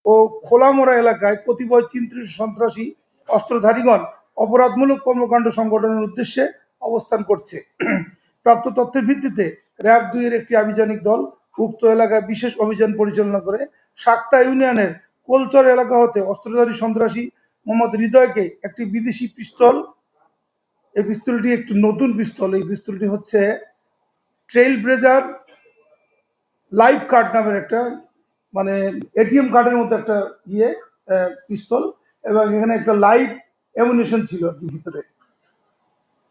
ও খোলামোড়া এলাকায় কতিপয় চিন্তিত সন্ত্রাসী অস্ত্রধারীগণ অপরাধমূলক কর্মকাণ্ড সংগঠনের উদ্দেশ্যে অবস্থান করছে। প্রাপ্ত তথ্যের ভিত্তিতে র্যাব ২ এর একটি আভিযানিক দল উক্ত এলাকায় বিশেষ অভিযান পরিচালনা করে সাক্তা ইউনিয়নের কোলচর এলাকা হতে অস্ত্রধারী সন্ত্রাসী মোহাম্মদ হৃদয়কে একটি বিদেশি পিস্তল, এই পিস্তলটি একটি নতুন পিস্তল, এই পিস্তলটি হচ্ছে ট্রেইল ব্লেজার লাইভ কার্ড নামের একটা, মানে এটিএম কার্ডের মতো একটা পিস্তল, এবং এখানে একটা লাইভ অ্যামুনিশন ছিল আর কি ভিতরে,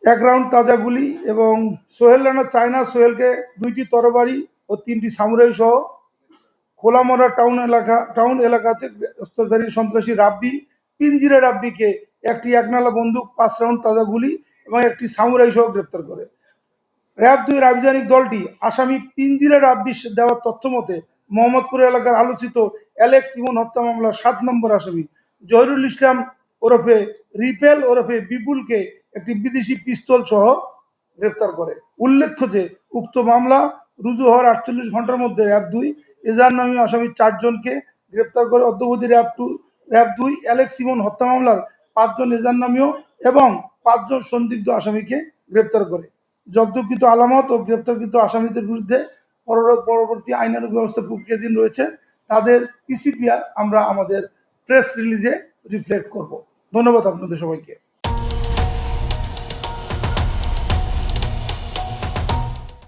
1 রাউন্ড তাজা গুলি, এবং সোহেল রানা চায়না সোহেলকে 2টি তরবারি ও 3টি সামুরাই সহ খোলামরা টাউন এলাকাতে অস্ত্রধারী সন্ত্রাসী রাব্বি পিঞ্জিরা রাব্বিকে একটি একনালা বন্দুক, 5 রাউন্ড তাজা গুলি এবং একটি সামুরাই সহ গ্রেপ্তার করে। র্যাব 2 এর আভিযানিক দলটি আসামি পিঞ্জিরা রাব্বির দেওয়ার তথ্য মতে মোহাম্মদপুর এলাকার আলোচিত অ্যালেক্স ইমন হত্যা মামলার 7 নম্বর আসামি জহিরুল ইসলাম ওরফে রিপেল ওরফে বিপুলকে একটি বিদেশি পিস্তল সহ গ্রেপ্তার করে। উল্লেখ্য যে উক্ত মামলা রুজু হওয়ার 48 ঘন্টার মধ্যে র্যাব 2 এজাহার নামী আসামি 4 জনকে গ্রেপ্তার করে। অদ্যাবধি র্যাব 2 অ্যালেক্স ইমন হত্যা মামলার 5 জন এজাহার নামীয় এবং 5 জন সন্দিগ্ধ আসামিকে গ্রেপ্তার করে। জব্দকৃত আলামত ও গ্রেপ্তারকৃত আসামিদের বিরুদ্ধে পরবর্তী আইনানুগ ব্যবস্থা প্রক্রিয়াধীন রয়েছে। তাদের পিসিপিআর আমরা আমাদের প্রেস রিলিজে রিফ্লেক্ট করব। ধন্যবাদ আপনাদের সবাইকে।